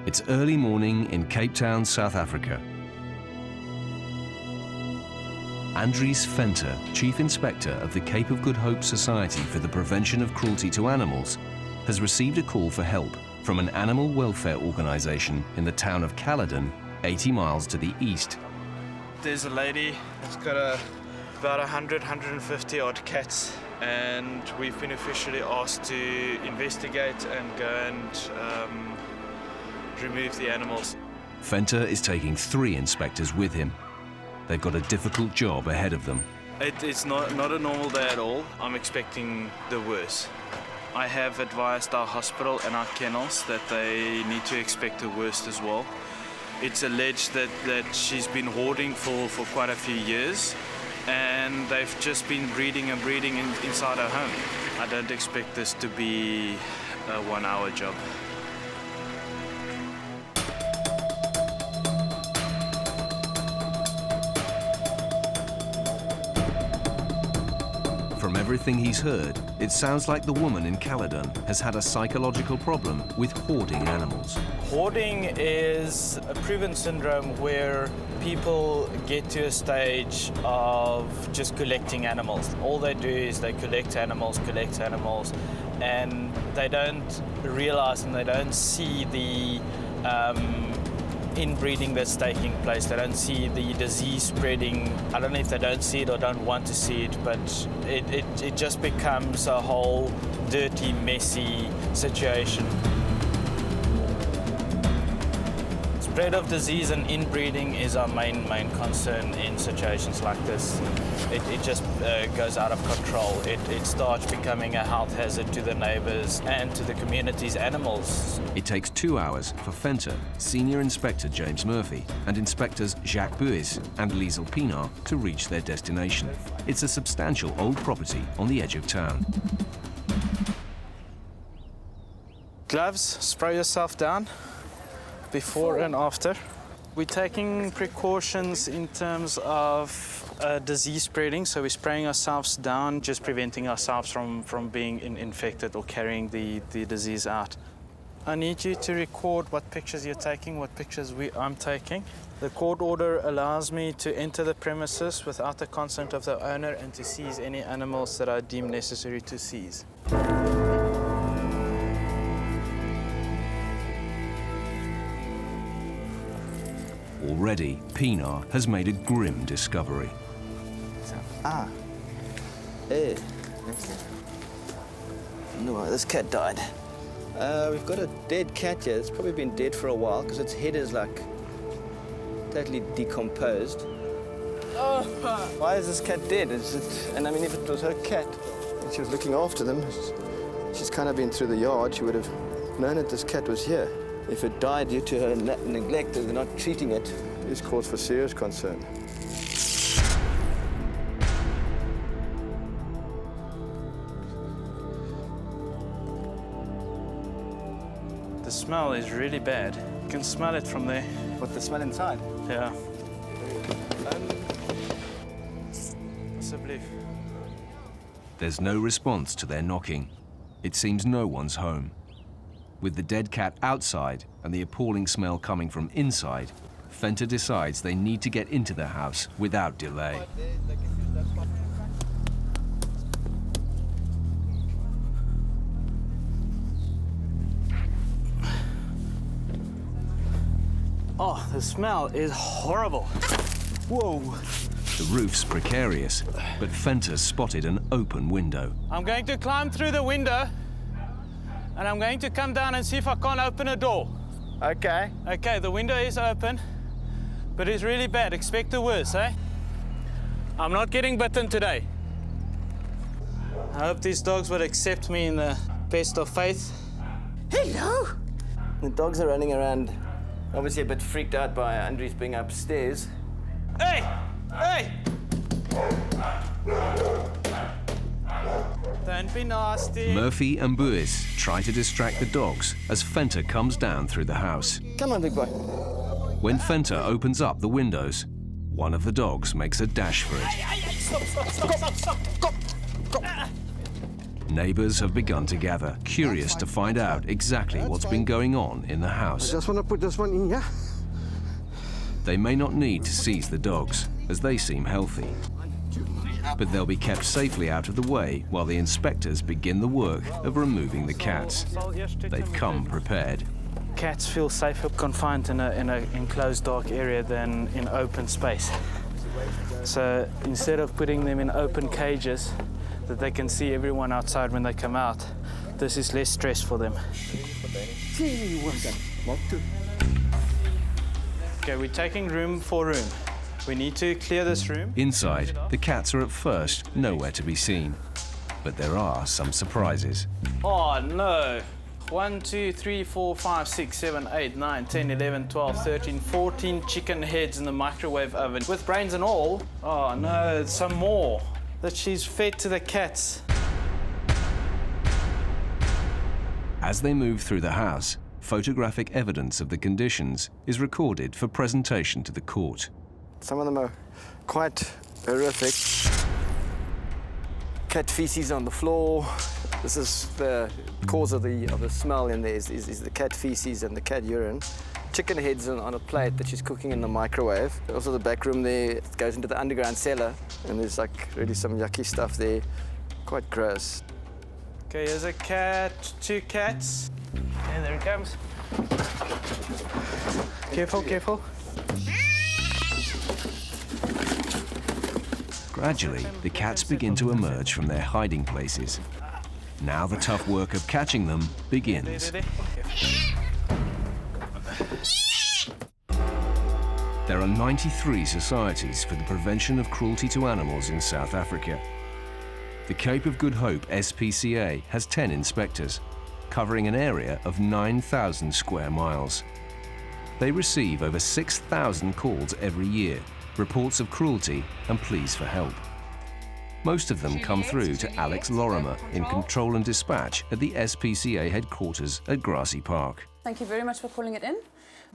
It's early morning in Cape Town, South Africa. Andries Venter, Chief Inspector of the Cape of Good Hope Society for the Prevention of Cruelty to Animals, has received a call for help from an animal welfare organisation in the town of Caledon, 80 miles to the east. There's a lady that's got about 150 odd cats, and we've been officially asked to investigate and go and remove the animals. Venter is taking 3 inspectors with him. They've got a difficult job ahead of them. It's not a normal day at all. I'm expecting the worst. I have advised our hospital and our kennels that they need to expect the worst as well. It's alleged that she's been hoarding for quite a few years, and they've just been breeding inside her home. I don't expect this to be a 1-hour job. From everything he's heard, it sounds like the woman in Caledon has had a psychological problem with hoarding animals. Hoarding is a proven syndrome where people get to a stage of just collecting animals. All they do is they collect animals, and they don't realize and they don't see the inbreeding that's taking place. They don't see the disease spreading. I don't know if they don't see it or don't want to see it, but it just becomes a whole dirty, messy situation. Spread of disease and inbreeding is our main concern in situations like this. It just goes out of control. It starts becoming a health hazard to the neighbors and to the community's animals. It takes 2 hours for Venter, Senior Inspector James Murphy, and Inspectors Jacques Buis and Liesl Pienaar to reach their destination. It's a substantial old property on the edge of town. Gloves, spray yourself down. Before and after. We're taking precautions in terms of disease spreading, so we're spraying ourselves down, just preventing ourselves from being infected or carrying the disease out. I need you to record what pictures you're taking, what pictures I'm taking. The court order allows me to enter the premises without the consent of the owner and to seize any animals that I deem necessary to seize. Already, Pienaar has made a grim discovery. Hey. No, this cat died. We've got a dead cat here. It's probably been dead for a while because its head is like totally decomposed. Why is this cat dead? And I mean, if it was her cat and she was looking after them, she's kind of been through the yard, she would have known that this cat was here. If it died due to her neglect and they're not treating it, it's cause for serious concern. The smell is really bad. You can smell it from there. What, the smell inside? Yeah. Possibly. There's no response to their knocking. It seems no one's home. With the dead cat outside and the appalling smell coming from inside, Venter decides they need to get into the house without delay. Oh, the smell is horrible. Whoa. The roof's precarious, but Venter spotted an open window. I'm going to climb through the window, and I'm going to come down and see if I can't open a door. Okay. Okay, the window is open, but it's really bad. Expect the worst, eh? I'm not getting bitten today. I hope these dogs would accept me in the best of faith. Hello! The dogs are running around, obviously a bit freaked out by Andries being upstairs. Hey! Hey! Don't be nasty. Murphy and Buis try to distract the dogs as Venter comes down through the house. Come on, big boy. When Venter opens up the windows, one of the dogs makes a dash for it. Stop. Neighbors have begun to gather, curious to find out exactly what's been going on in the house. I just want to put this one in here. They may not need to seize the dogs, as they seem healthy. But they'll be kept safely out of the way while the inspectors begin the work of removing the cats. They've come prepared. Cats feel safer confined in an enclosed dark area than in open space. So instead of putting them in open cages that they can see everyone outside when they come out, this is less stress for them. Okay, we're taking room for room. We need to clear this room. Inside, the cats are at first nowhere to be seen. But there are some surprises. Oh no! 1, 2, 3, 4, 5, 6, 7, 8, 9, 10, 11, 12, 13, 14 chicken heads in the microwave oven. With brains and all. Oh no, some more that she's fed to the cats. As they move through the house, photographic evidence of the conditions is recorded for presentation to the court. Some of them are quite horrific. Cat feces on the floor. This is the cause of the smell in there is the cat feces and the cat urine. Chicken heads on a plate that she's cooking in the microwave. Also the back room there, it goes into the underground cellar, and there's like really some yucky stuff there. Quite gross. Okay, here's a cat, 2 cats. And there it comes. Careful, careful. Gradually, the cats begin to emerge from their hiding places. Now the tough work of catching them begins. There are 93 societies for the prevention of cruelty to animals in South Africa. The Cape of Good Hope SPCA has 10 inspectors, covering an area of 9,000 square miles. They receive over 6,000 calls every year, reports of cruelty and pleas for help. Most of them come through to Alex Lorimer in control and dispatch at the SPCA headquarters at Grassy Park. Thank you very much for calling it in.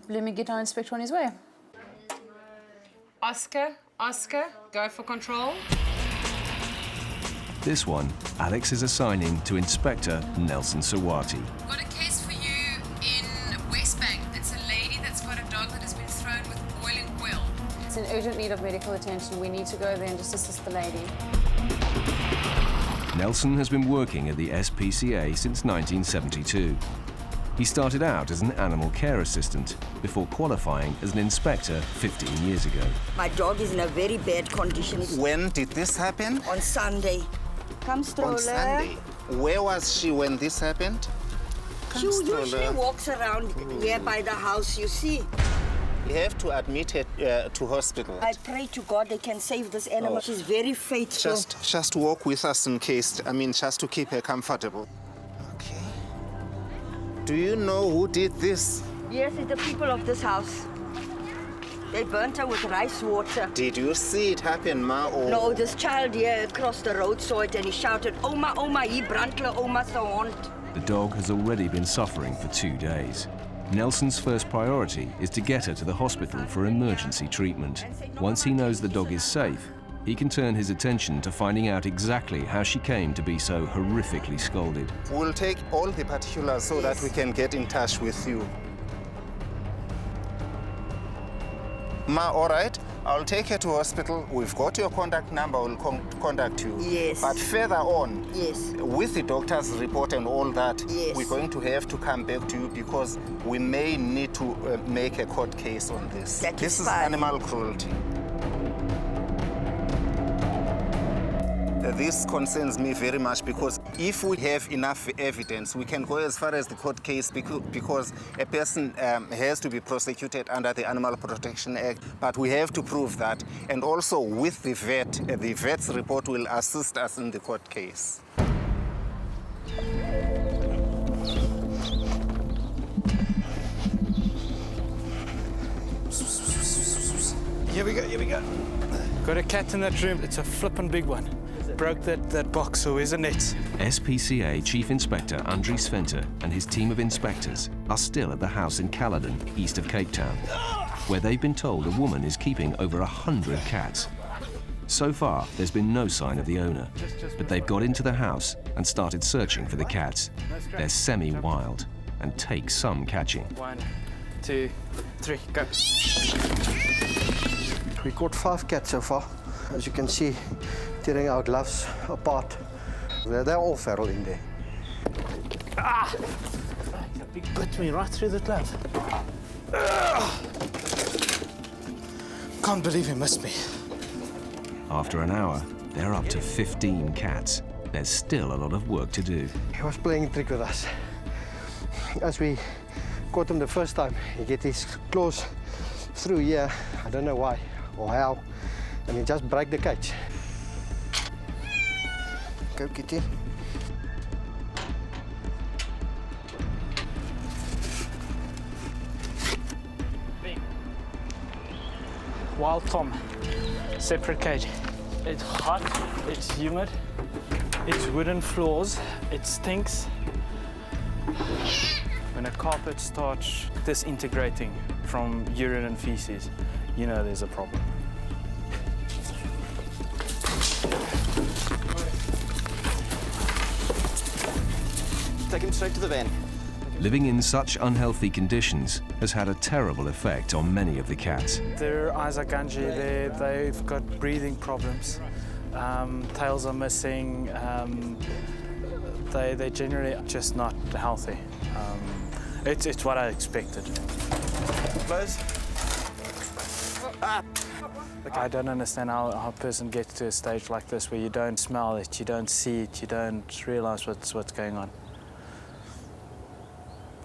Let me get our inspector on his way. Oscar, go for control. This one, Alex is assigning to Inspector Nelson Sowati. Got a case for you in West Bank. It's a lady that's got a dog that has been thrown with boiling oil. It's in urgent need of medical attention. We need to go there and just assist the lady. Nelson has been working at the SPCA since 1972. He started out as an animal care assistant before qualifying as an inspector 15 years ago. My dog is in a very bad condition. When did this happen? On Sunday. Come, stroller. On Sunday. Where was she when this happened? She usually walks around here by the house, you see. You have to admit her to hospital. I pray to God they can save this animal. Oh. She's very faithful. Just walk with us in case, just to keep her comfortable. Okay. Do you know who did this? Yes, it's the people of this house. They burnt her with rice water. Did you see it happen, Ma? Or... No, this child here across the road saw it and he shouted, Oma, Oma, he brandle, Oma, so hond. The dog has already been suffering for 2 days. Nelson's first priority is to get her to the hospital for emergency treatment. Once he knows the dog is safe, he can turn his attention to finding out exactly how she came to be so horrifically scolded. We'll take all the particulars so that we can get in touch with you. Ma, all right? I'll take her to hospital. We've got your contact number. We'll contact you. Yes. But further on, yes, with the doctor's report and all that, yes, we're going to have to come back to you because we may need to make a court case on this. This is animal cruelty. This concerns me very much because if we have enough evidence, we can go as far as the court case because a person has to be prosecuted under the Animal Protection Act, but we have to prove that. And also with the vet's report will assist us in the court case. Here we go. Got a cat in that room. It's a flippin' big one. Broke that box, so here's a net. SPCA Chief Inspector Andries and his team of inspectors are still at the house in Caledon, east of Cape Town, where they've been told a woman is keeping over 100 cats. So far, there's been no sign of the owner, but they've got into the house and started searching for the cats. They're semi-wild and take some catching. 1, 2, 3, go. We caught 5 cats so far. As you can see, tearing our gloves apart. They're all feral in there. Ah! He bit me right through the glove. Can't believe he missed me. After an hour, they're up to 15 cats. There's still a lot of work to do. He was playing a trick with us. As we caught him the first time, he get his claws through here. I don't know why or how, and he just break the cage. Go, kitty. Wild Tom, separate cage. It's hot, it's humid, it's wooden floors, it stinks. When a carpet starts disintegrating from urine and feces, you know there's a problem. Take him straight to the van. Living in such unhealthy conditions has had a terrible effect on many of the cats. Their eyes are gangy, they've got breathing problems, tails are missing, they're generally just not healthy. It's what I expected. Close. I don't understand how a person gets to a stage like this where you don't smell it, you don't see it, you don't realize what's going on.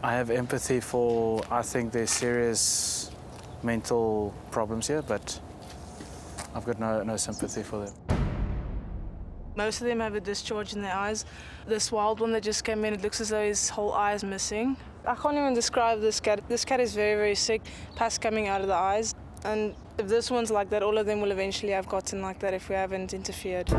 I have empathy for, I think there's serious mental problems here, but I've got no sympathy for them. Most of them have a discharge in their eyes. This wild one that just came in, it looks as though his whole eye is missing. I can't even describe this cat. This cat is very, very sick, pus coming out of the eyes. And if this one's like that, all of them will eventually have gotten like that if we haven't interfered.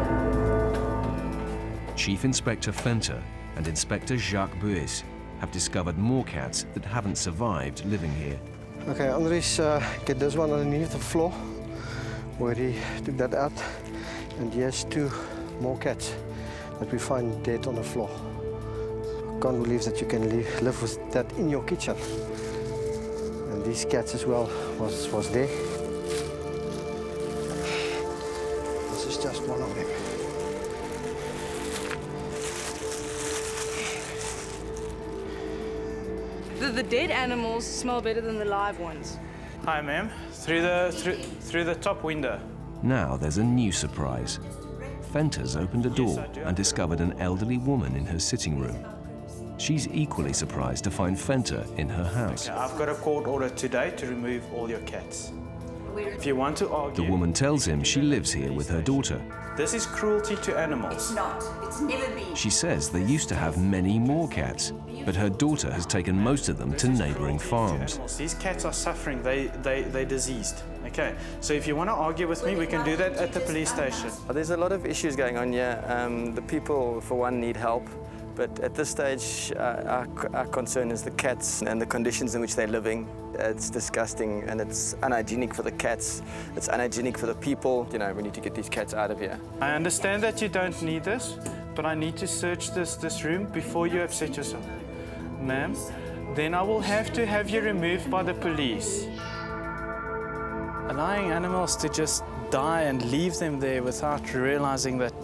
Chief Inspector Fenter and Inspector Jacques Buis have discovered more cats that haven't survived living here. Okay, Andries, get this one underneath the floor where he took that out. And here's 2 more cats that we find dead on the floor. I can't believe that you can live with that in your kitchen. And these cats as well was there. This is just one of them. The dead animals smell better than the live ones. Hi, ma'am. Through the top window. Now there's a new surprise. Fenter's opened a door and discovered an elderly woman in her sitting room. She's equally surprised to find Fenter in her house. Okay, I've got a court order today to remove all your cats. If you want to argue... The woman tells him she lives here with her daughter. This is cruelty to animals. It's not. It's never been. She says they used to have many more cats, but her daughter has taken most of them to neighboring farms. These cats are suffering, they're diseased. Okay, so if you want to argue with me, we can do that at the police station. There's a lot of issues going on here. The people, for one, need help. But at this stage, our concern is the cats and the conditions in which they're living. It's disgusting and it's unhygienic for the cats. It's unhygienic for the people. You know, we need to get these cats out of here. I understand that you don't need this, but I need to search this room before you upset yourself. Ma'am, then I will have to have you removed by the police. Allowing animals to just die and leave them there without realizing that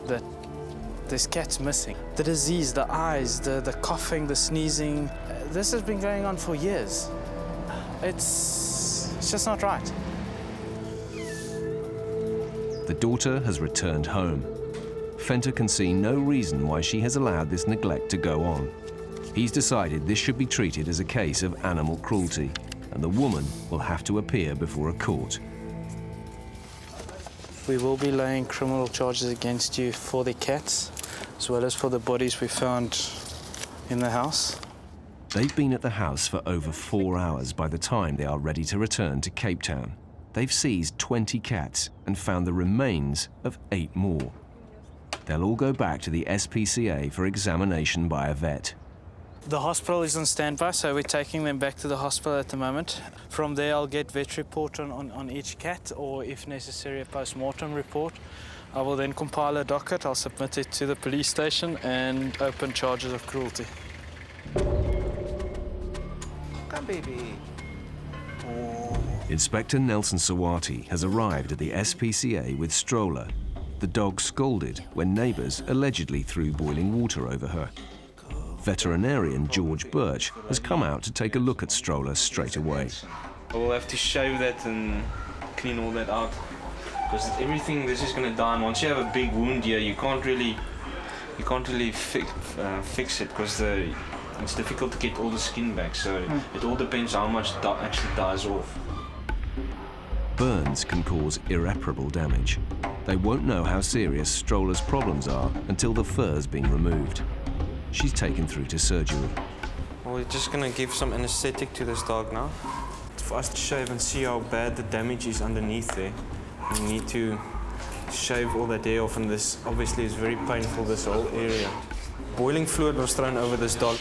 this cat's missing. The disease, the eyes, the coughing, the sneezing, this has been going on for years. It's just not right. The daughter has returned home. Fenter can see no reason why she has allowed this neglect to go on. He's decided this should be treated as a case of animal cruelty, and the woman will have to appear before a court. We will be laying criminal charges against you for the cats, as well as for the bodies we found in the house. They've been at the house for over 4 hours by the time they are ready to return to Cape Town. They've seized 20 cats and found the remains of 8 more. They'll all go back to the SPCA for examination by a vet. The hospital is on standby, so we're taking them back to the hospital at the moment. From there, I'll get vet report on each cat, or if necessary, a post-mortem report. I will then compile a docket, I'll submit it to the police station and open charges of cruelty. Come, baby. Inspector Nelson Sowati has arrived at the SPCA with Stroller. The dog scolded when neighbours allegedly threw boiling water over her. Veterinarian George Birch has come out to take a look at Stroller straight away. We'll have to shave that and clean all that out, because everything, this is going to die. And once you have a big wound here, you can't really fix it, because it's difficult to get all the skin back. So it all depends how much actually dies off. Burns can cause irreparable damage. They won't know how serious Stroller's problems are until the fur's been removed. She's taken through to surgery. Well, we're just going to give some anesthetic to this dog now. For us to shave and see how bad the damage is underneath there, we need to shave all that hair off, and this obviously is very painful, this whole area. Boiling fluid was thrown over this dog.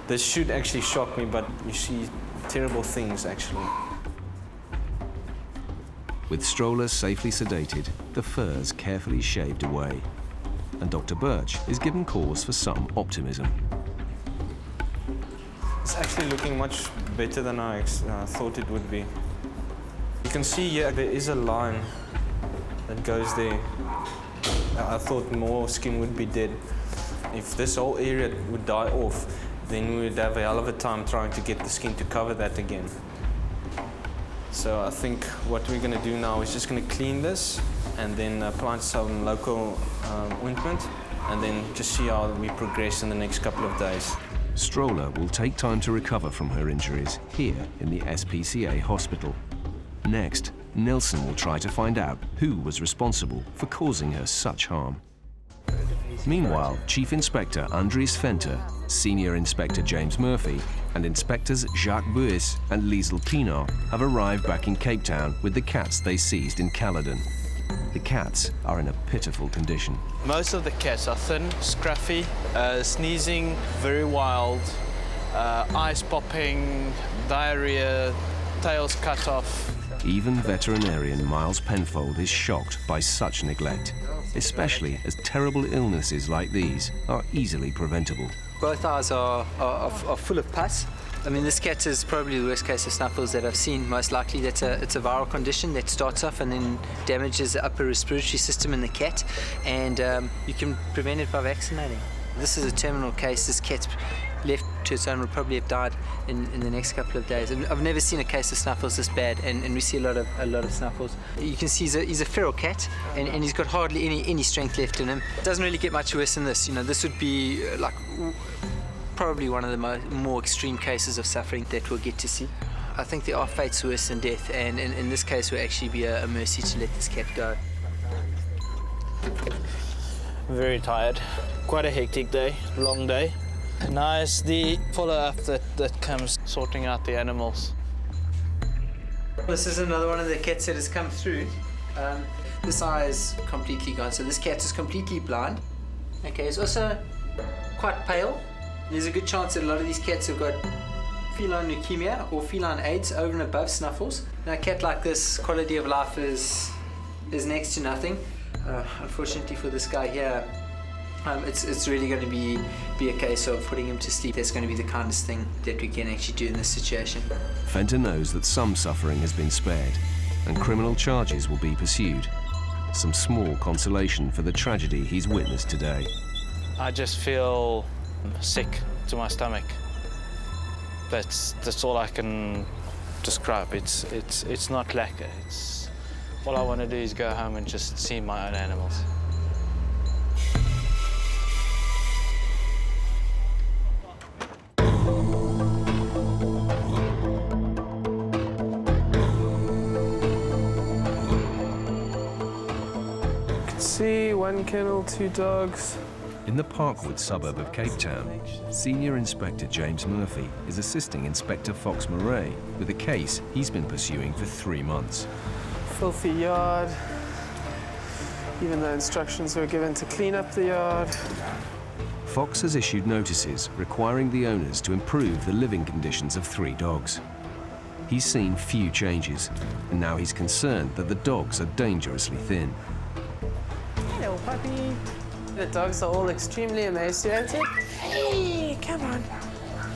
This should actually shock me, but you see terrible things actually. With Stroller safely sedated, the fur's carefully shaved away. And Dr. Birch is given cause for some optimism. It's actually looking much better than I thought it would be. You can see here there is a line that goes there. I thought more skin would be dead. If this whole area would die off, then we would have a hell of a time trying to get the skin to cover that again. So I think what we're going to do now is just going to clean this and then apply some local ointment, and then just see how we progress in the next couple of days. Stroller will take time to recover from her injuries here in the SPCA hospital. Next, Nelson will try to find out who was responsible for causing her such harm. Meanwhile, Chief Inspector Andries Venter, Senior Inspector James Murphy, and Inspectors Jacques Buis and Liesl Pienaar have arrived back in Cape Town with the cats they seized in Caledon. The cats are in a pitiful condition. Most of the cats are thin, scruffy, sneezing, very wild, eyes popping, diarrhea, tails cut off. Even veterinarian Miles Penfold is shocked by such neglect, especially as terrible illnesses like these are easily preventable. Both eyes are full of pus. I mean, this cat is probably the worst case of snuffles that I've seen. Most likely it's a viral condition that starts off and then damages the upper respiratory system in the cat, and you can prevent it by vaccinating. This is a terminal case. This cat's left to its own will probably have died in the next couple of days. I've never seen a case of snuffles this bad, and we see a lot of snuffles. You can see he's a feral cat, and he's got hardly any strength left in him. It doesn't really get much worse than this. You know, this would be like probably one of the more extreme cases of suffering that we'll get to see. I think there are fates worse than death, and in this case will actually be a mercy to let this cat go. Very tired. Quite a hectic day, long day. Now it's the follow-up that comes sorting out the animals. This is another one of the cats that has come through. This eye is completely gone, so this cat is completely blind. Okay, it's also quite pale. There's a good chance that a lot of these cats have got feline leukemia or feline AIDS over and above snuffles. Now, a cat like this, quality of life is next to nothing. Unfortunately for this guy here, it's really going to be a case of putting him to sleep. That's going to be the kindest thing that we can actually do in this situation. Venter knows that some suffering has been spared and criminal charges will be pursued. Some small consolation for the tragedy he's witnessed today. I just feel sick to my stomach. That's all I can describe. It's not lacquer. All I want to do is go home and just see my own animals. See, 1 kennel, 2 dogs. In the Parkwood suburb of Cape Town, Senior Inspector James Murphy is assisting Inspector Fox Murray with a case he's been pursuing for 3 months. Filthy yard. Even though instructions were given to clean up the yard. Fox has issued notices requiring the owners to improve the living conditions of 3 dogs. He's seen few changes, and now he's concerned that the dogs are dangerously thin. Hello, puppy. The dogs are all extremely emaciated. Hey, come on.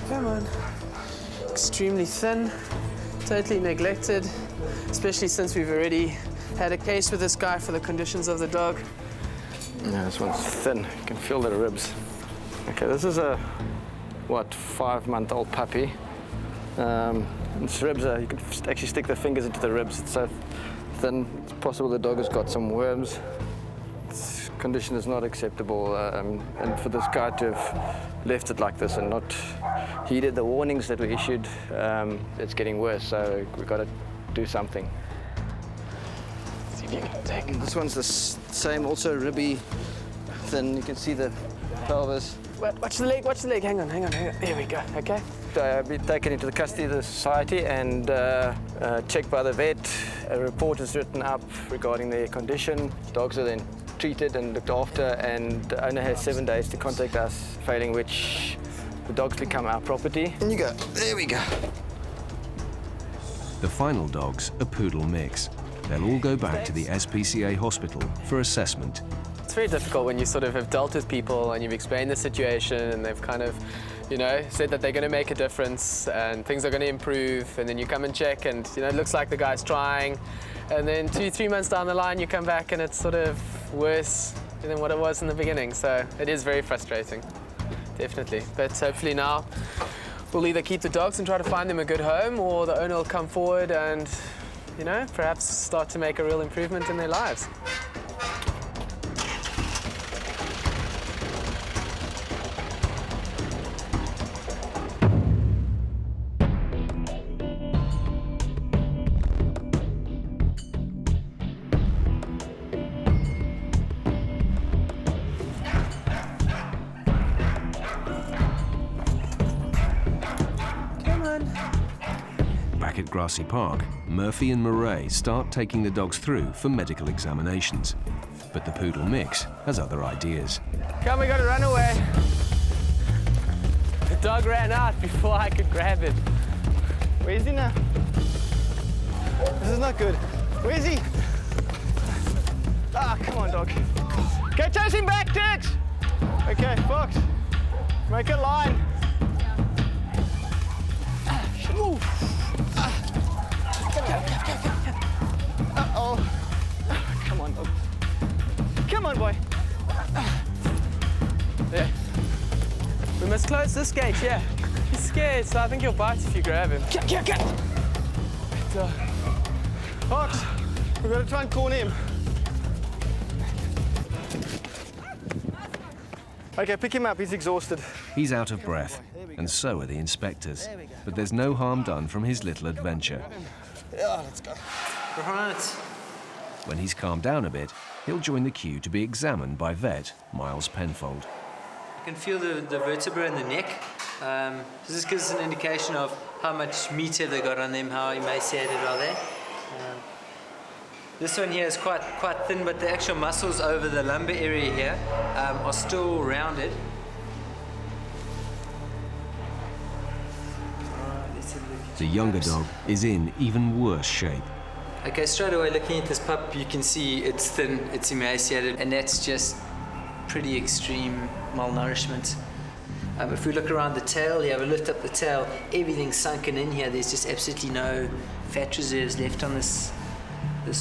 Come on. Extremely thin, totally neglected, especially since we've already had a case with this guy for the conditions of the dog. Yeah, this one's thin. You can feel the ribs. Okay, this is a, 5-month-old puppy. Its ribs are, you can actually stick the fingers into the ribs. It's so thin, it's possible the dog has got some worms. Its condition is not acceptable, and for this guy to have left it like this and not heeded the warnings that we issued, it's getting worse, so we've got to do something. See if you can take it. This one's the same, also ribby, thin. You can see the pelvis. Watch the leg, hang on. Here we go, okay? I've been taken into the custody of the society and checked by the vet. A report is written up regarding their condition. Dogs are then treated and looked after, and the owner has 7 days to contact us, failing which the dogs become our property. And you go, there we go. The final dog's a poodle mix. They'll all go back to the SPCA hospital for assessment. It's very difficult when you sort of have dealt with people and you've explained the situation and they've kind of, said that they're going to make a difference and things are going to improve, and then you come and check and, it looks like the guy's trying, and then 2-3 months down the line you come back and it's sort of worse than what it was in the beginning. So it is very frustrating, definitely. But hopefully now we'll either keep the dogs and try to find them a good home, or the owner will come forward and, perhaps start to make a real improvement in their lives. Back at Grassy Park, Murphy and Murray start taking the dogs through for medical examinations. But the poodle mix has other ideas. Come, we gotta run away. The dog ran out before I could grab it. Where is he now? This is not good. Where is he? Ah, come on, dog. Go chase him back, Dix! Okay, Fox, make a line. Move. Uh-oh. Come on, dog. Come on, boy. There. We must close this gate, yeah. He's scared, so I think he'll bite if you grab him. Get. Fox, we've got to try and corner him. Okay, pick him up, he's exhausted. He's out of breath, and so are the inspectors. But there's no harm done from his little adventure. Yeah, let's go. Right. When he's calmed down a bit, he'll join the queue to be examined by vet Miles Penfold. You can feel the vertebra in the neck. So this gives us an indication of how much meat have they got on them, how emaciated are they. This one here is quite thin, but the actual muscles over the lumbar area here are still rounded. The younger dog is in even worse shape. Okay, straight away looking at this pup, you can see it's thin, it's emaciated, and that's just pretty extreme malnourishment. If we look around the tail, you have a lift up the tail, everything's sunken in here, there's just absolutely no fat reserves left on this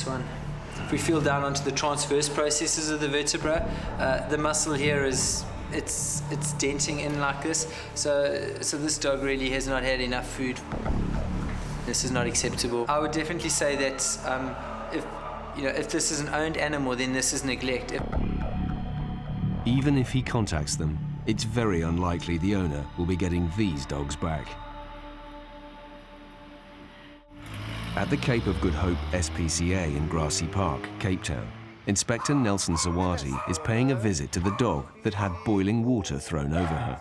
one. If we feel down onto the transverse processes of the vertebra, the muscle here is it's denting in like this, so this dog really has not had enough food. This is not acceptable. I would definitely say that if this is an owned animal, then this is neglect. Even if he contacts them, it's very unlikely the owner will be getting these dogs back. At the Cape of Good Hope SPCA in Grassy Park, Cape Town, Inspector Nelson Sowati is paying a visit to the dog that had boiling water thrown over her.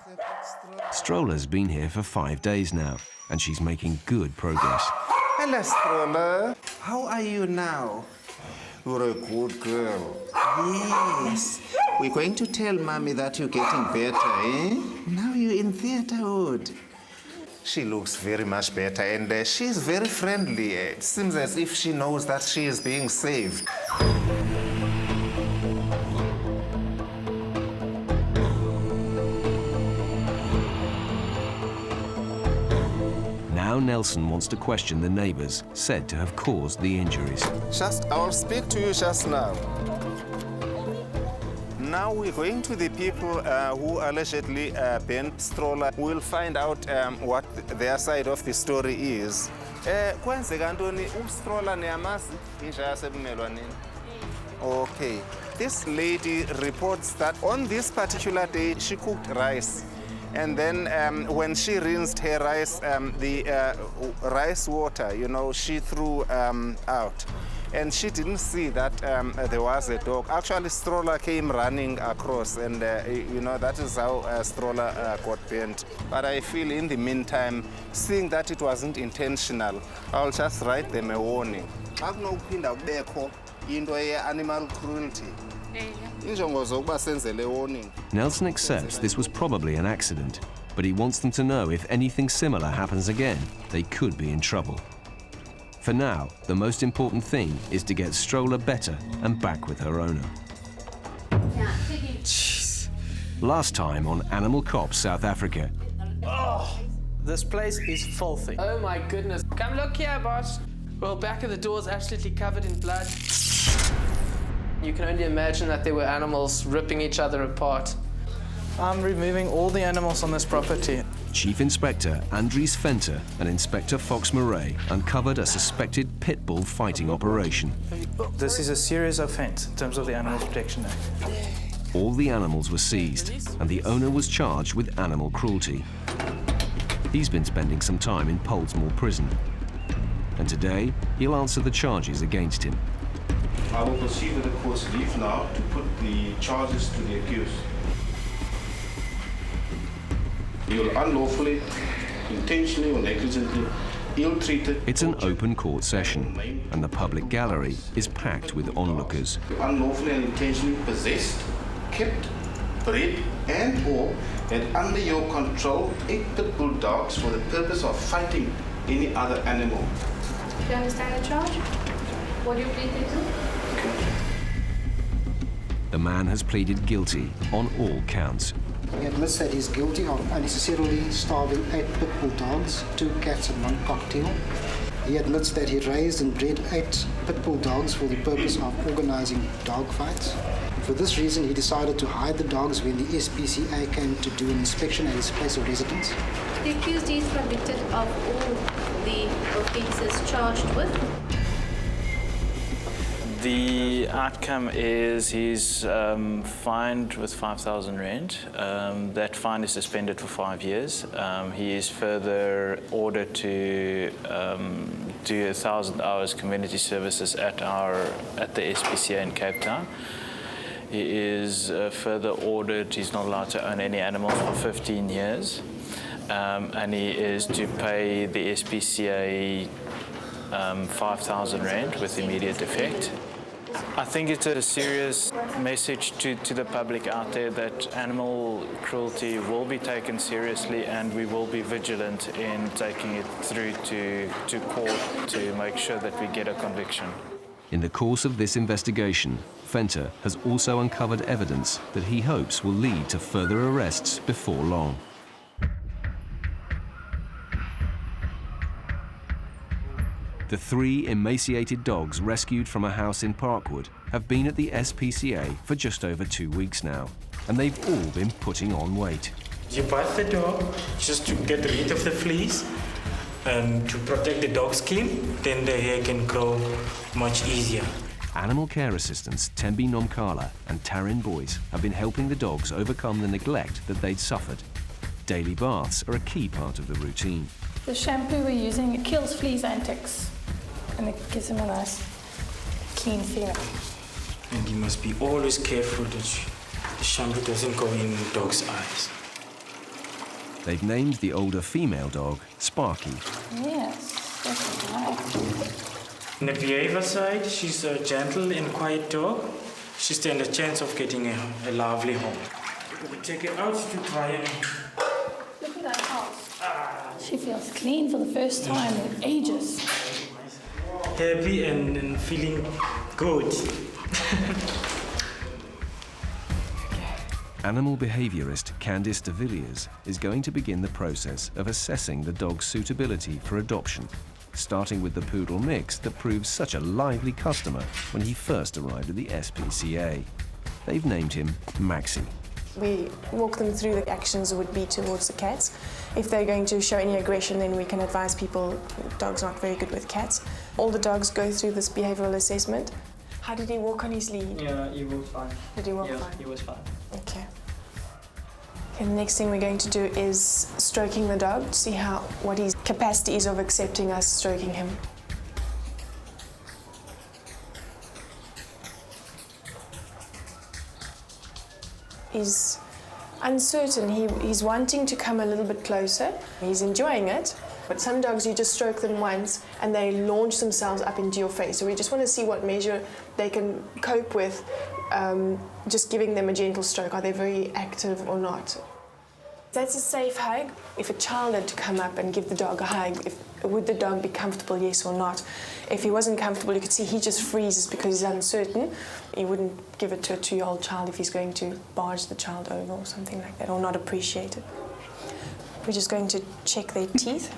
Stroller's been here for 5 days now, and she's making good progress. Hello, Stroller. How are you now? You're a good girl. Yes. We're going to tell Mommy that you're getting better, eh? Now you're in theaterhood. She looks very much better, and she's very friendly. It seems as if she knows that she is being saved. Now Nelson wants to question the neighbors said to have caused the injuries. I'll speak to you just now. Now we're going to the people who allegedly bent stroller. We'll find out what their side of the story is. Okay. This lady reports that on this particular day she cooked rice. And then when she rinsed her rice, the rice water, she threw out. And she didn't see that there was a dog. Actually, stroller came running across, and that is how stroller got burnt. But I feel in the meantime, seeing that it wasn't intentional, I'll just write them a warning. Animal cruelty. Nelson accepts this was probably an accident, but he wants them to know if anything similar happens again, they could be in trouble. For now, the most important thing is to get Stroller better and back with her owner. Jeez. Last time on Animal Cops South Africa. Oh, this place is filthy. Oh my goodness. Come look here, boss. Well, back of the door is absolutely covered in blood. You can only imagine that there were animals ripping each other apart. I'm removing all the animals on this property. Chief Inspector Andries and Inspector Fox Murray uncovered a suspected pit bull fighting operation. This is a serious offence in terms of the Animals Protection Act. All the animals were seized, and the owner was charged with animal cruelty. He's been spending some time in Pollsmoor prison, and today he'll answer the charges against him. I will proceed with the court's leave now to put the charges to the accused. You will unlawfully, intentionally or negligently ill-treated... It's an open court session, and the public gallery is packed with onlookers. You unlawfully and intentionally possessed, kept, bred and/or had under your control 8 pit bull dogs for the purpose of fighting any other animal. Do you understand the charge? What do you plead to? The man has pleaded guilty on all counts. He admits that he's guilty of unnecessarily starving 8 pit bull dogs, 2 cats and 1 cocktail. He admits that he raised and bred 8 pit bull dogs for the purpose of organizing dog fights. For this reason, he decided to hide the dogs when the SPCA came to do an inspection at his place of residence. The accused is convicted of all the offences charged with. The outcome is he's fined with 5,000 rand. That fine is suspended for 5 years. He is further ordered to do 1,000 hours community services at the SPCA in Cape Town. He is further ordered, he's not allowed to own any animals for 15 years. And he is to pay the SPCA 5,000 rand with immediate effect. I think it's a serious message to the public out there that animal cruelty will be taken seriously, and we will be vigilant in taking it through to court to make sure that we get a conviction. In the course of this investigation, Venter has also uncovered evidence that he hopes will lead to further arrests before long. The 3 emaciated dogs rescued from a house in Parkwood have been at the SPCA for just over 2 weeks now, and they've all been putting on weight. You bath the dog just to get rid of the fleas and to protect the dog's skin, then the hair can grow much easier. Animal care assistants Tembi Nomkala and Taryn Boyce have been helping the dogs overcome the neglect that they'd suffered. Daily baths are a key part of the routine. The shampoo we're using kills fleas and ticks, and it gives them a nice, clean feeling. And you must be always careful that the shampoo doesn't go in the dog's eyes. They've named the older female dog Sparky. Yes, that's nice. On the behavior side, she's a gentle and quiet dog. she stands a chance of getting a lovely home. We take her out to try and... Look at that house. She feels clean for the first time in ages. Happy and feeling good. Animal behaviourist Candice de Villiers is going to begin the process of assessing the dog's suitability for adoption, starting with the poodle mix that proved such a lively customer when he first arrived at the SPCA. They've named him Maxi. We walk them through the actions would be towards the cats. If they're going to show any aggression, then we can advise people, dogs aren't very good with cats. All the dogs go through this behavioural assessment. How did he walk on his lead? Yeah, he walked fine. Did he walk fine? Yeah, he was fine. Okay. Okay, the next thing we're going to do is stroking the dog to see what his capacity is of accepting us stroking him. He's uncertain. He's wanting to come a little bit closer. He's enjoying it. But some dogs, you just stroke them once and they launch themselves up into your face. So we just want to see what measure they can cope with just giving them a gentle stroke. Are they very active or not? That's a safe hug. If a child had to come up and give the dog a hug, would the dog be comfortable, yes or not? If he wasn't comfortable, you could see he just freezes because he's uncertain. You wouldn't give it to a 2-year-old child if he's going to barge the child over or something like that, or not appreciate it. We're just going to check their teeth.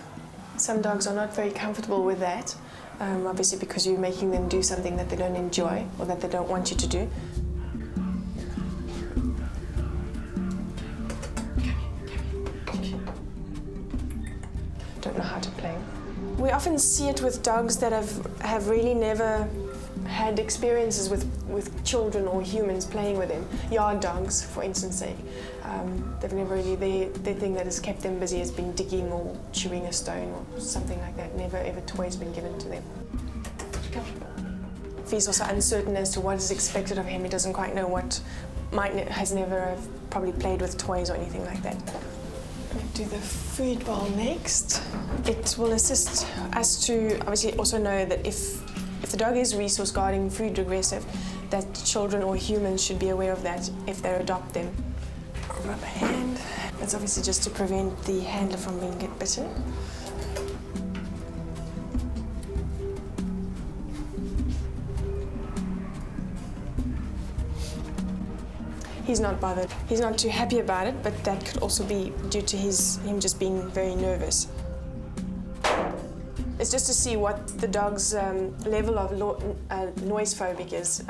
Some dogs are not very comfortable with that, obviously because you're making them do something that they don't enjoy or that they don't want you to do. Don't know how to play. We often see it with dogs that have really never had experiences with children or humans playing with them. Yard dogs, for instance, they've never really, their thing that has kept them busy has been digging or chewing a stone or something like that. Never ever toys been given to them. If he's also uncertain as to what is expected of him, he doesn't quite know what, has never probably played with toys or anything like that. We'll do the food bowl next. It will assist us to obviously also know that if the dog is resource guarding, food regressive, that children or humans should be aware of that if they adopt them. Rubber hand. That's obviously just to prevent the handler from being bitten. He's not bothered. He's not too happy about it, but that could also be due to him just being very nervous. It's just to see what the dog's level of noise phobic is.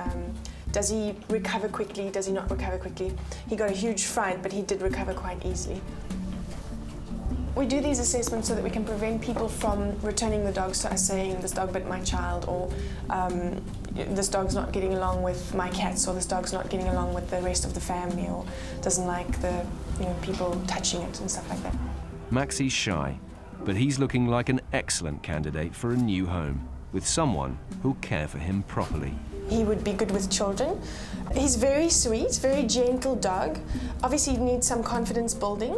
Does he recover quickly? Does he not recover quickly? He got a huge fright, but he did recover quite easily. We do these assessments so that we can prevent people from returning the dogs to us saying, this dog bit my child, or this dog's not getting along with my cats, or this dog's not getting along with the rest of the family, or doesn't like the people touching it and stuff like that. Maxi's shy, but he's looking like an excellent candidate for a new home, with someone who'll care for him properly. He would be good with children. He's very sweet, very gentle dog. Obviously, he needs some confidence building,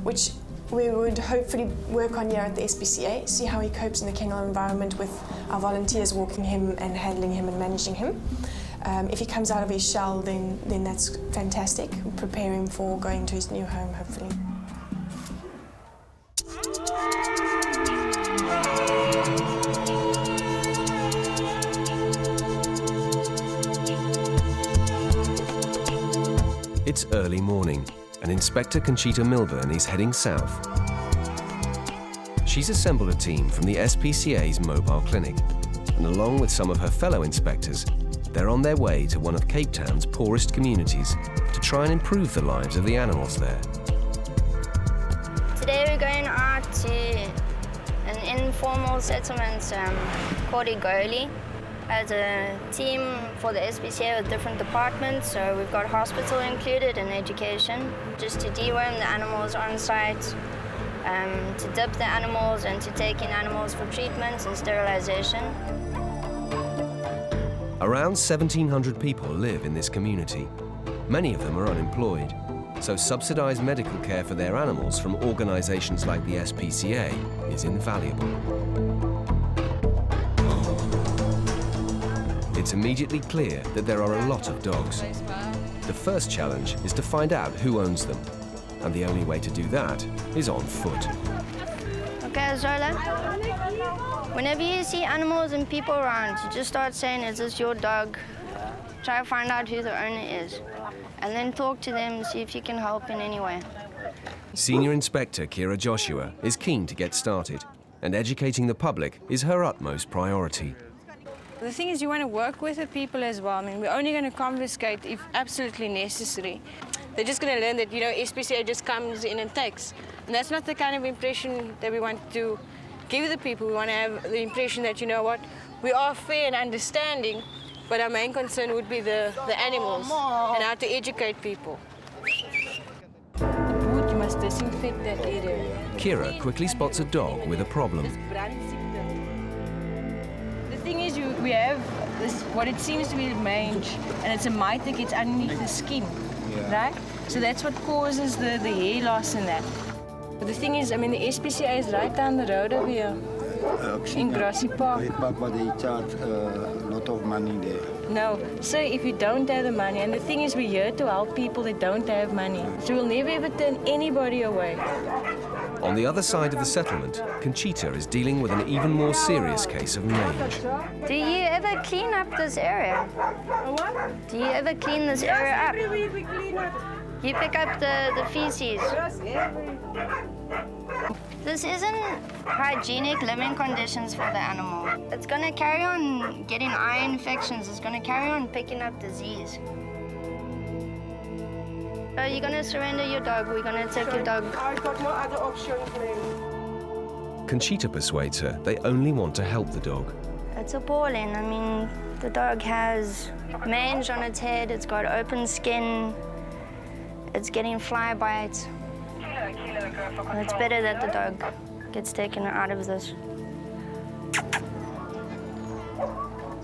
which we would hopefully work on here at the SPCA, see how he copes in the kennel environment with our volunteers walking him and handling him and managing him. If he comes out of his shell, then that's fantastic. We'll prepare him for going to his new home, hopefully. It's early morning, and Inspector Conchita Milburn is heading south. She's assembled a team from the SPCA's mobile clinic, and along with some of her fellow inspectors, they're on their way to one of Cape Town's poorest communities to try and improve the lives of the animals there. Today we're going out to an informal settlement called Igoli. As a team for the SPCA with different departments, so we've got hospital included and education, just to deworm the animals on site, to dip the animals and to take in animals for treatments and sterilization. Around 1,700 people live in this community. Many of them are unemployed, so subsidized medical care for their animals from organizations like the SPCA is invaluable. it's immediately clear that there are a lot of dogs. The first challenge is to find out who owns them. And the only way to do that is on foot. Okay, Zola. Whenever you see animals and people around, you just start saying, is this your dog? Try to find out who the owner is. And then talk to them and see if you can help in any way. Senior Inspector Kira Joshua is keen to get started, and educating the public is her utmost priority. The thing is, you want to work with the people as well. I mean, we're only going to confiscate if absolutely necessary. They're just going to learn that, you know, SPCA just comes in and takes. And that's not the kind of impression that we want to give the people. We want to have the impression that, you know what, we are fair and understanding, but our main concern would be the animals and how to educate people. You must disinfect that area. Kira quickly spots a dog with a problem. The thing is, we have this, what it seems to be mange, and it's a mite that gets underneath the skin, right? So that's what causes the hair loss and that. But the thing is, I mean, the SPCA is right down the road over here, in Grassy Park. But they charge a lot of money there. No, so if you don't have the money, and the thing is, we're here to help people that don't have money, so we'll never ever turn anybody away. On the other side of the settlement, Conchita is dealing with an even more serious case of mange. Do you ever clean up this area? Do you ever clean this area up? You pick up the feces. This isn't hygienic living conditions for the animal. It's going to carry on getting eye infections. It's going to carry on picking up disease. So you're going to surrender your dog. We're going to take your dog. I've got no other option for him. Conchita persuades her they only want to help the dog. It's appalling. I mean, the dog has mange on its head. It's got open skin. It's getting fly bites. It's better that the dog gets taken out of this.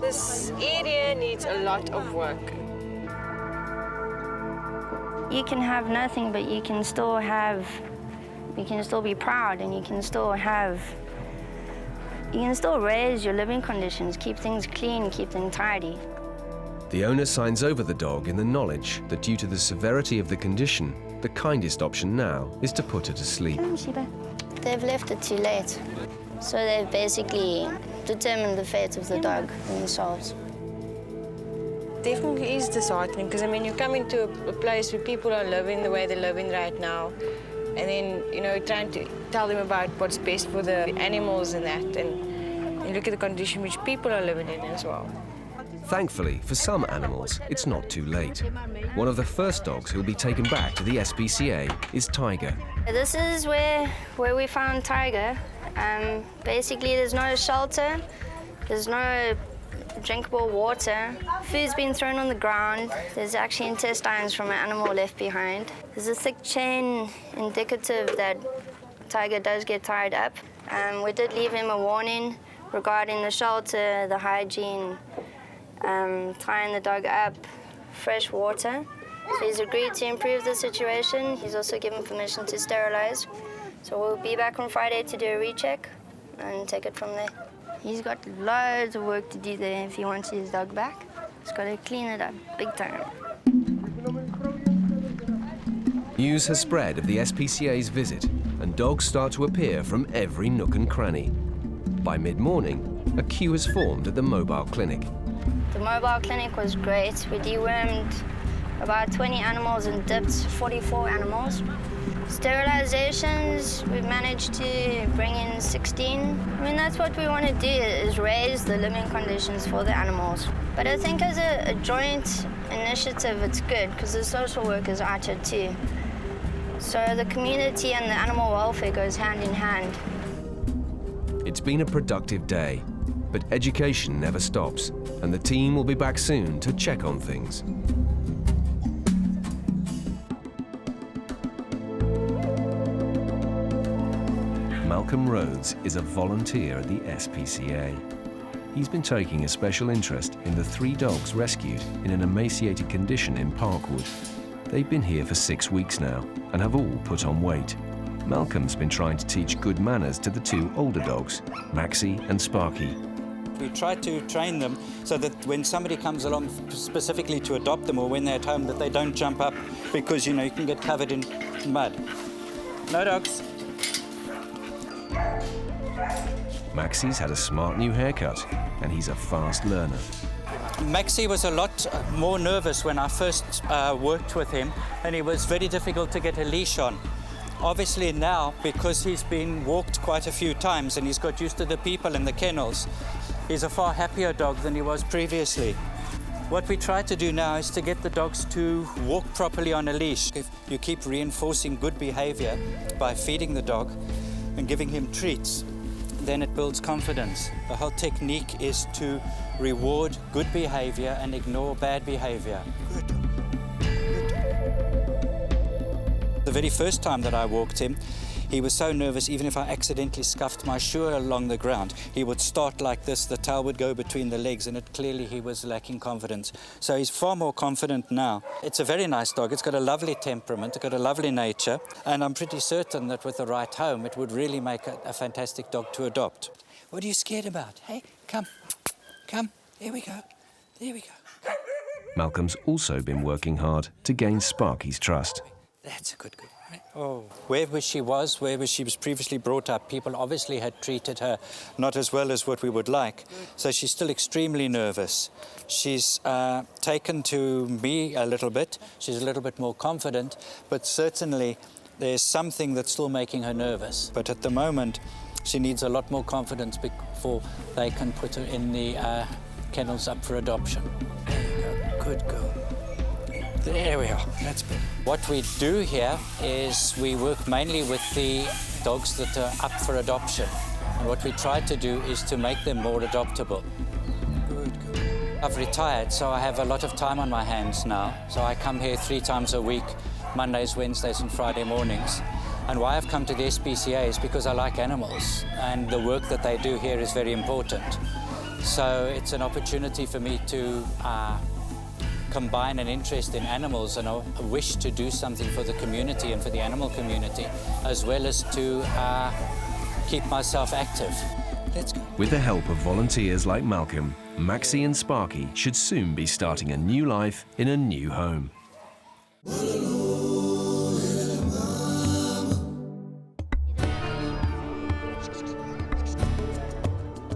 This area needs a lot of work. You can have nothing, but you can still be proud, and you can still raise your living conditions, keep things clean, keep them tidy. The owner signs over the dog in the knowledge that due to the severity of the condition, the kindest option now is to put her to sleep. They've left it too late. So they've basically determined the fate of the dog themselves. Definitely is disheartening, because I mean, you come into a place where people are living the way they're living right now, and then, you know, trying to tell them about what's best for the animals and that, and you look at the condition which people are living in as well. Thankfully, for some animals, it's not too late. One of the first dogs who'll be taken back to the SPCA is Tiger. This is where we found Tiger. Basically, there's no shelter, there's no drinkable water. Food's been thrown on the ground. There's actually intestines from an animal left behind. There's a thick chain indicative that Tiger does get tied up. We did leave him a warning regarding the shelter, the hygiene, tying the dog up, fresh water. So he's agreed to improve the situation. He's also given permission to sterilize. So we'll be back on Friday to do a recheck and take it from there. He's got loads of work to do there if he wants his dog back. He's got to clean it up big time. News has spread of the SPCA's visit, and dogs start to appear from every nook and cranny. By mid-morning, a queue has formed at the mobile clinic. The mobile clinic was great. We dewormed about 20 animals and dipped 44 animals. Sterilizations, we've managed to bring in 16. I mean, that's what we want to do, is raise the living conditions for the animals. But I think as a joint initiative, it's good, because the social workers are out here too. So the community and the animal welfare goes hand in hand. It's been a productive day, but education never stops, and the team will be back soon to check on things. Malcolm Rhodes is a volunteer at the SPCA. He's been taking a special interest in the 3 dogs rescued in an emaciated condition in Parkwood. They've been here for 6 weeks now and have all put on weight. Malcolm's been trying to teach good manners to the 2 older dogs, Maxie and Sparky. We try to train them so that when somebody comes along specifically to adopt them or when they're at home, that they don't jump up because, you can get covered in mud. No dogs. Maxie's had a smart new haircut, and he's a fast learner. Maxie was a lot more nervous when I first worked with him, and he was very difficult to get a leash on. Obviously now, because he's been walked quite a few times and he's got used to the people in the kennels, he's a far happier dog than he was previously. What we try to do now is to get the dogs to walk properly on a leash. If you keep reinforcing good behavior by feeding the dog and giving him treats, then it builds confidence. The whole technique is to reward good behavior and ignore bad behavior. Good. The very first time that I walked him, he was so nervous, even if I accidentally scuffed my shoe along the ground, he would start like this, the tail would go between the legs, and clearly he was lacking confidence. So he's far more confident now. It's a very nice dog. It's got a lovely temperament, it's got a lovely nature, and I'm pretty certain that with the right home, it would really make a fantastic dog to adopt. What are you scared about? Hey, come. There we go. Malcolm's also been working hard to gain Sparky's trust. That's a good. Oh, wherever she was previously brought up, people obviously had treated her not as well as what we would like. So she's still extremely nervous. She's taken to me a little bit. She's a little bit more confident, but certainly there's something that's still making her nervous. But at the moment, she needs a lot more confidence before they can put her in the kennels up for adoption. There you go. Good girl. There we are, that's better. What we do here is we work mainly with the dogs that are up for adoption. And what we try to do is to make them more adoptable. Good. I've retired, so I have a lot of time on my hands now. So I come here 3 times a week, Mondays, Wednesdays, and Friday mornings. And why I've come to the SPCA is because I like animals, and the work that they do here is very important. So it's an opportunity for me to combine an interest in animals and a wish to do something for the community and for the animal community, as well as to keep myself active. Let's go. With the help of volunteers like Malcolm, Maxie and Sparky should soon be starting a new life in a new home.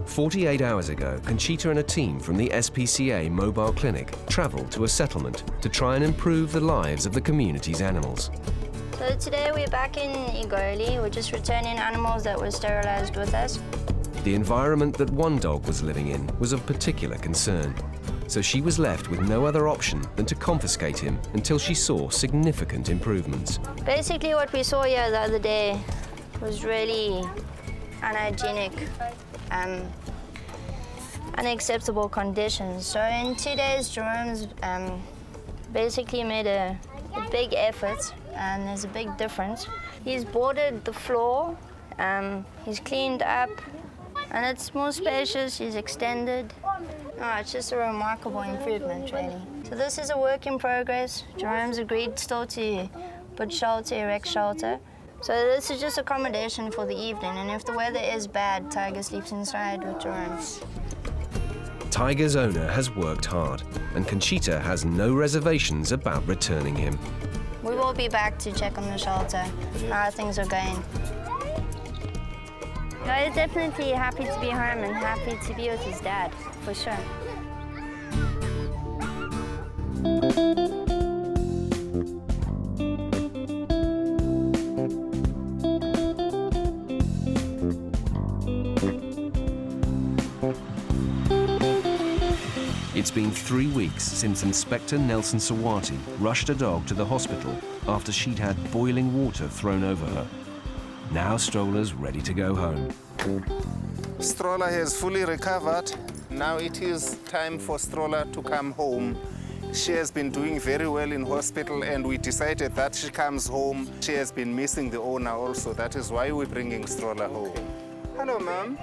48 hours ago, Conchita and a team from the SPCA mobile clinic travelled to a settlement to try and improve the lives of the community's animals. So today we're back in Igoli. We're just returning animals that were sterilised with us. The environment that one dog was living in was of particular concern, so she was left with no other option than to confiscate him until she saw significant improvements. Basically what we saw here the other day was really unhygienic, unacceptable conditions. So in 2 days, Jerome's basically made a big effort, and there's a big difference. He's boarded the floor, he's cleaned up, and it's more spacious, he's extended. Oh, it's just a remarkable improvement, really. So this is a work in progress. Jerome's agreed still to put shelter, erect shelter. So this is just accommodation for the evening, and if the weather is bad, Tiger sleeps inside with Jerome. Tiger's owner has worked hard, and Conchita has no reservations about returning him. We will be back to check on the shelter, how things are going. He's definitely happy to be home and happy to be with his dad, for sure. It's been 3 weeks since Inspector Nelson Sowati rushed a dog to the hospital after she'd had boiling water thrown over her. Now Stroller's ready to go home. Stroller has fully recovered. Now it is time for Stroller to come home. She has been doing very well in hospital, and we decided that she comes home. She has been missing the owner also. That is why we're bringing Stroller home. Hello, Mom.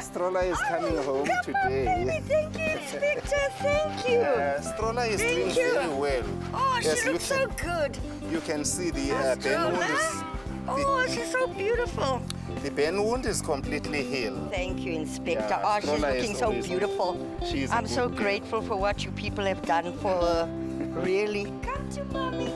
Stroller is coming home today. Thank you, Inspector. Thank you. Stroller is doing very well. Oh, Yes, she looks so good. You can see the Ben wound is Oh, she's so beautiful. The burn wound is completely healed. Thank you, Inspector. Yeah, oh, she's Stroller is looking so always- beautiful. She's a I'm good so girl. grateful for what you people have done for her. Really. Come to mommy.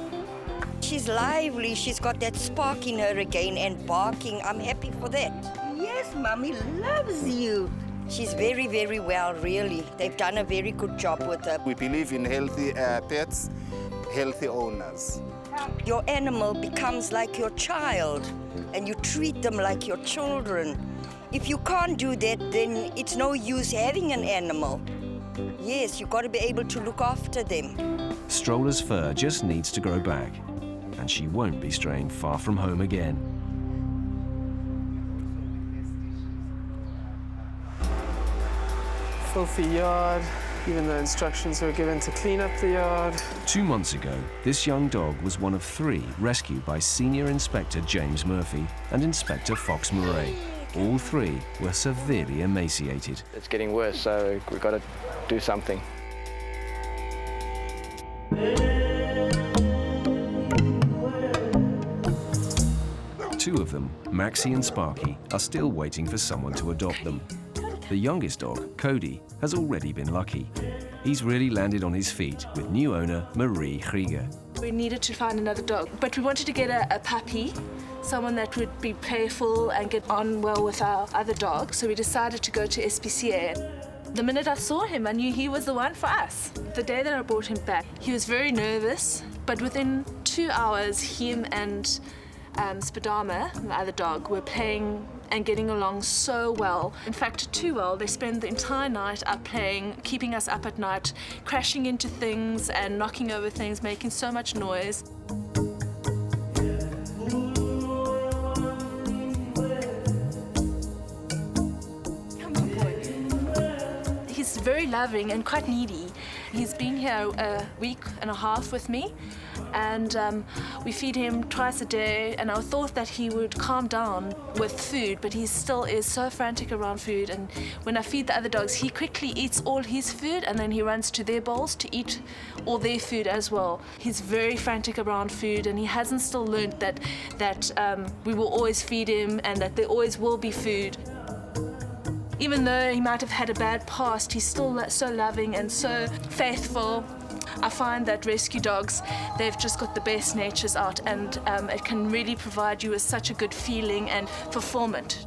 She's lively. She's got that spark in her again and barking. I'm happy for that. Yes, mommy loves you. She's very, very well, really. They've done a very good job with her. We believe in healthy pets, healthy owners. Your animal becomes like your child, and you treat them like your children. If you can't do that, then it's no use having an animal. Yes, you've got to be able to look after them. Stroller's fur just needs to grow back, and she won't be straying far from home again. Filthy yard, even though instructions were given to clean up the yard. 2 months ago, this young dog was one of 3 rescued by Senior Inspector James Murphy and Inspector Fox Murray. All 3 were severely emaciated. It's getting worse, so we've got to do something. Two of them, Maxie and Sparky, are still waiting for someone to adopt them. The youngest dog, Cody, has already been lucky. He's really landed on his feet with new owner Marie Krieger. We needed to find another dog, but we wanted to get a puppy, someone that would be playful and get on well with our other dog, so we decided to go to SPCA. The minute I saw him, I knew he was the one for us. The day that I brought him back, he was very nervous, but within 2 hours, him and Spadama, the other dog, were playing and getting along so well. In fact, too well. They spent the entire night up playing, keeping us up at night, crashing into things and knocking over things, making so much noise. He's very loving and quite needy. He's been here a week and a half with me, and we feed him twice a day, and I thought that he would calm down with food, but he still is so frantic around food. And when I feed the other dogs, he quickly eats all his food and then he runs to their bowls to eat all their food as well. He's very frantic around food, and he hasn't still learned that we will always feed him and that there always will be food. Even though he might have had a bad past, he's still so loving and so faithful. I find that rescue dogs, they've just got the best natures out, and it can really provide you with such a good feeling and fulfillment.